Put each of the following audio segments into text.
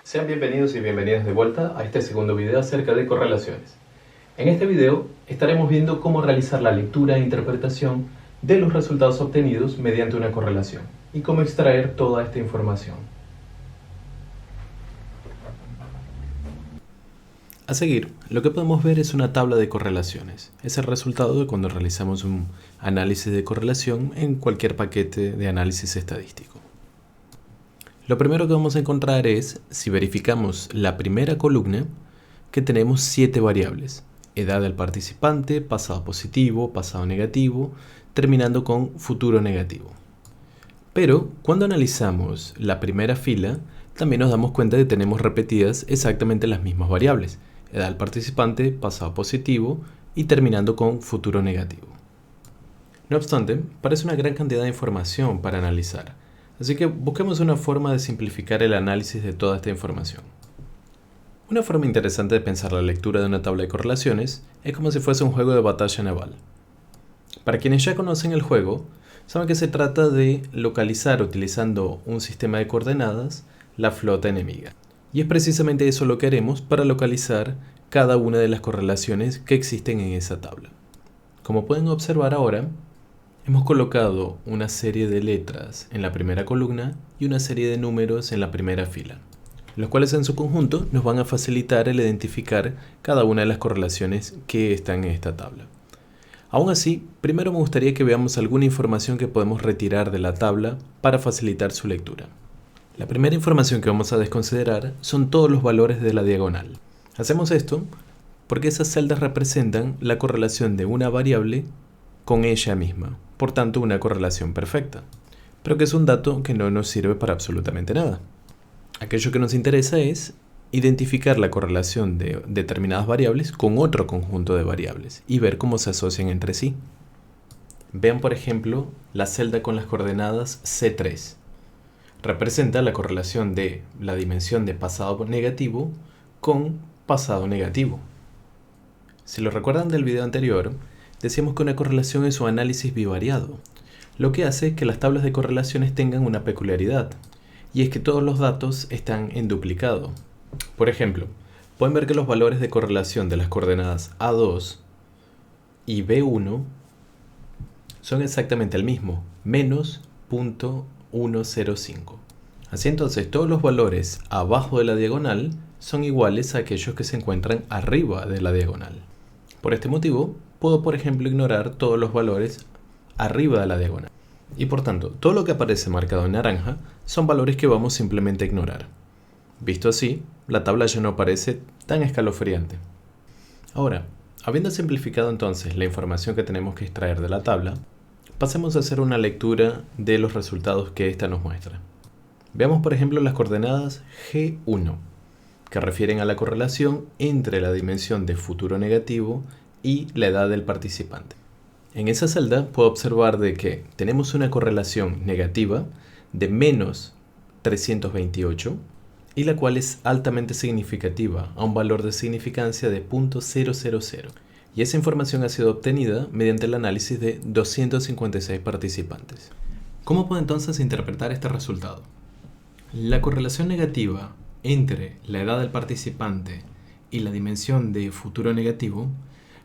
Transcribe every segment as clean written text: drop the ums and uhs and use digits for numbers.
Sean bienvenidos y bienvenidas de vuelta a este segundo video acerca de correlaciones. En este video estaremos viendo cómo realizar la lectura e interpretación de los resultados obtenidos mediante una correlación y cómo extraer toda esta información. A seguir, lo que podemos ver es una tabla de correlaciones. Es el resultado de cuando realizamos un análisis de correlación en cualquier paquete de análisis estadístico. Lo primero que vamos a encontrar es, si verificamos la primera columna, que tenemos 7 variables. Edad del participante, pasado positivo, pasado negativo, terminando con futuro negativo. Pero cuando analizamos la primera fila, también nos damos cuenta de que tenemos repetidas exactamente las mismas variables. Edad del participante, pasado positivo y terminando con futuro negativo. No obstante, parece una gran cantidad de información para analizar. Así que busquemos una forma de simplificar el análisis de toda esta información. Una forma interesante de pensar la lectura de una tabla de correlaciones es como si fuese un juego de batalla naval. Para quienes ya conocen el juego, saben que se trata de localizar utilizando un sistema de coordenadas la flota enemiga. Y es precisamente eso lo que haremos para localizar cada una de las correlaciones que existen en esa tabla. Como pueden observar ahora, hemos colocado una serie de letras en la primera columna y una serie de números en la primera fila, los cuales en su conjunto nos van a facilitar el identificar cada una de las correlaciones que están en esta tabla. Aún así, primero me gustaría que veamos alguna información que podemos retirar de la tabla para facilitar su lectura. La primera información que vamos a desconsiderar son todos los valores de la diagonal. Hacemos esto porque esas celdas representan la correlación de una variable con ella misma, por tanto una correlación perfecta, pero que es un dato que no nos sirve para absolutamente nada. Aquello que nos interesa es identificar la correlación de determinadas variables con otro conjunto de variables y ver cómo se asocian entre sí. Vean por ejemplo la celda con las coordenadas C3. Representa la correlación de la dimensión de pasado negativo con pasado negativo. Si lo recuerdan del video anterior, decíamos que una correlación es un análisis bivariado, lo que hace que las tablas de correlaciones tengan una peculiaridad, y es que todos los datos están en duplicado. Por ejemplo, pueden ver que los valores de correlación de las coordenadas A2 y B1 son exactamente el mismo, menos 0.105. Así entonces, todos los valores abajo de la diagonal son iguales a aquellos que se encuentran arriba de la diagonal. Por este motivo, puedo por ejemplo ignorar todos los valores arriba de la diagonal. Y por tanto, todo lo que aparece marcado en naranja son valores que vamos simplemente a ignorar. Visto así, la tabla ya no parece tan escalofriante. Ahora, habiendo simplificado entonces la información que tenemos que extraer de la tabla, pasemos a hacer una lectura de los resultados que ésta nos muestra. Veamos por ejemplo las coordenadas G1, que refieren a la correlación entre la dimensión de futuro negativo y la edad del participante. En esa celda puedo observar de que tenemos una correlación negativa de menos 328 y la cual es altamente significativa a un valor de significancia de 0.000. Y esa información ha sido obtenida mediante el análisis de 256 participantes. ¿Cómo puedo entonces interpretar este resultado? La correlación negativa entre la edad del participante y la dimensión de futuro negativo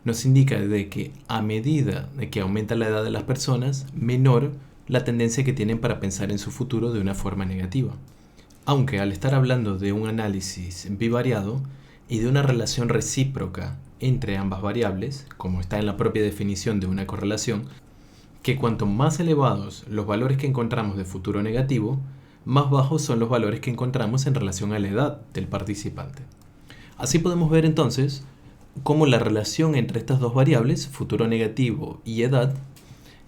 nos indica de que a medida de que aumenta la edad de las personas, menor la tendencia que tienen para pensar en su futuro de una forma negativa. Aunque al estar hablando de un análisis bivariado y de una relación recíproca entre ambas variables, como está en la propia definición de una correlación, que cuanto más elevados los valores que encontramos de futuro negativo, más bajos son los valores que encontramos en relación a la edad del participante. Así podemos ver entonces cómo la relación entre estas dos variables, futuro negativo y edad,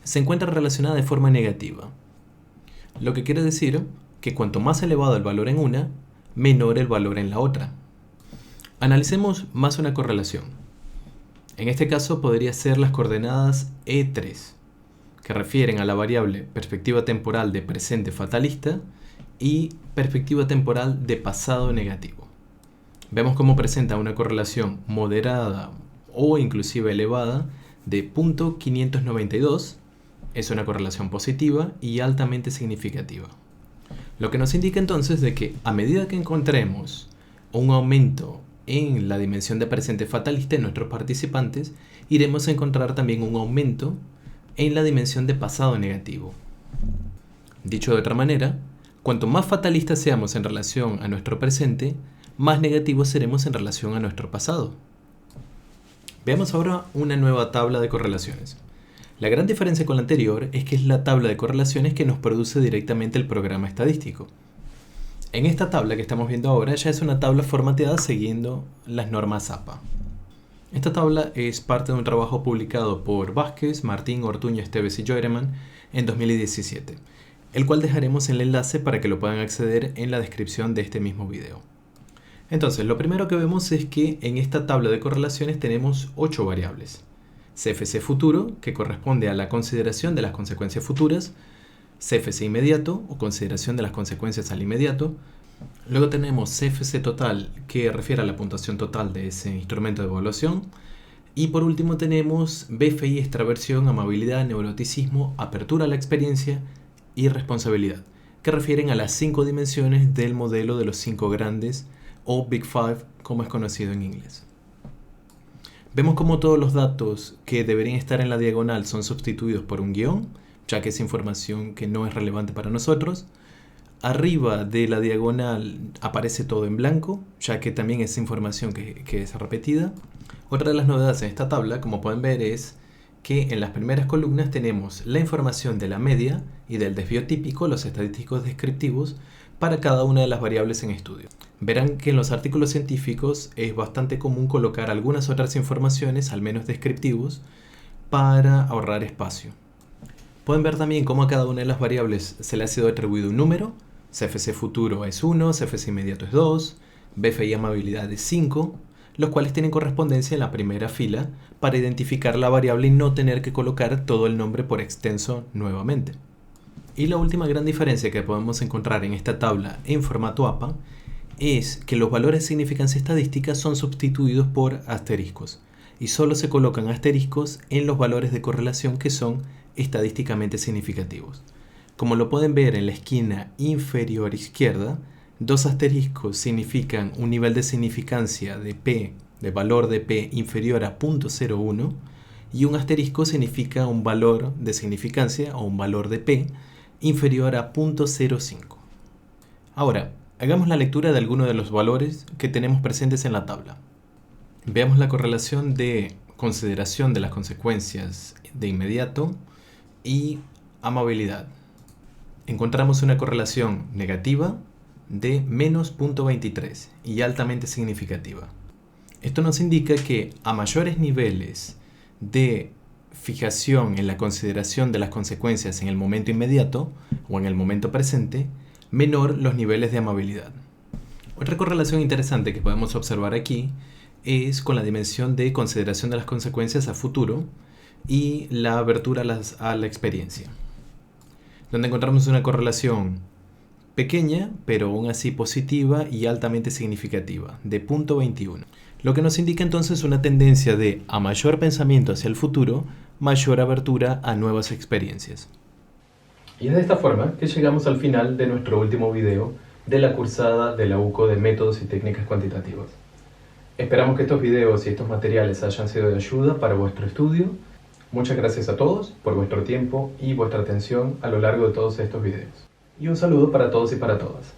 se encuentra relacionada de forma negativa. Lo que quiere decir que cuanto más elevado el valor en una, menor el valor en la otra. Analicemos más una correlación. En este caso podría ser las coordenadas E3, que refieren a la variable perspectiva temporal de presente fatalista y perspectiva temporal de pasado negativo. Vemos cómo presenta una correlación moderada o inclusive elevada de 0.592, es una correlación positiva y altamente significativa. Lo que nos indica entonces de que a medida que encontremos un aumento en la dimensión de presente fatalista en nuestros participantes, iremos a encontrar también un aumento en la dimensión de pasado negativo. Dicho de otra manera, cuanto más fatalistas seamos en relación a nuestro presente, más negativos seremos en relación a nuestro pasado. Veamos ahora una nueva tabla de correlaciones. La gran diferencia con la anterior es que es la tabla de correlaciones que nos produce directamente el programa estadístico. En esta tabla que estamos viendo ahora ya es una tabla formateada siguiendo las normas APA. Esta tabla es parte de un trabajo publicado por Vázquez, Martín, Ortuño, Esteves y Joyreman en 2017, el cual dejaremos el enlace para que lo puedan acceder en la descripción de este mismo video. Entonces, lo primero que vemos es que en esta tabla de correlaciones tenemos 8 variables. CFC futuro, que corresponde a la consideración de las consecuencias futuras, CFC inmediato, o consideración de las consecuencias al inmediato. Luego tenemos CFC total, que refiere a la puntuación total de ese instrumento de evaluación. Y por último tenemos BFI, extraversión, amabilidad, neuroticismo, apertura a la experiencia y responsabilidad, que refieren a las 5 dimensiones del modelo de los 5 grandes, o Big Five, como es conocido en inglés. Vemos como todos los datos que deberían estar en la diagonal son sustituidos por un guión, ya que es información que no es relevante para nosotros. Arriba de la diagonal aparece todo en blanco, ya que también es información que es repetida. Otra de las novedades en esta tabla, como pueden ver, es que en las primeras columnas tenemos la información de la media y del desvío típico, los estadísticos descriptivos, para cada una de las variables en estudio. Verán que en los artículos científicos es bastante común colocar algunas otras informaciones, al menos descriptivos, para ahorrar espacio. Pueden ver también cómo a cada una de las variables se le ha sido atribuido un número. CFC futuro es 1, CFC inmediato es 2, BFI amabilidad es 5, los cuales tienen correspondencia en la primera fila para identificar la variable y no tener que colocar todo el nombre por extenso nuevamente. Y la última gran diferencia que podemos encontrar en esta tabla en formato APA es que los valores de significancia estadística son sustituidos por asteriscos y solo se colocan asteriscos en los valores de correlación que son estadísticamente significativos. Como lo pueden ver en la esquina inferior izquierda, 2 asteriscos significan un nivel de significancia de P, de valor de P inferior a 0.01, y un asterisco significa un valor de significancia o un valor de P inferior a 0.05. Ahora, hagamos la lectura de algunos de los valores que tenemos presentes en la tabla. Veamos la correlación de consideración de las consecuencias de inmediato y amabilidad. Encontramos una correlación negativa de menos 0.23 y altamente significativa. Esto nos indica que a mayores niveles de fijación en la consideración de las consecuencias en el momento inmediato o en el momento presente, menor los niveles de amabilidad. Otra correlación interesante que podemos observar aquí es con la dimensión de consideración de las consecuencias a futuro y la abertura a la experiencia, donde encontramos una correlación pequeña, pero aún así positiva y altamente significativa, de 0.21. Lo que nos indica entonces una tendencia de a mayor pensamiento hacia el futuro, mayor abertura a nuevas experiencias. Y es de esta forma que llegamos al final de nuestro último video de la cursada de la UCO de Métodos y Técnicas Cuantitativas. Esperamos que estos videos y estos materiales hayan sido de ayuda para vuestro estudio. Muchas gracias a todos por vuestro tiempo y vuestra atención a lo largo de todos estos videos. Y un saludo para todos y para todas.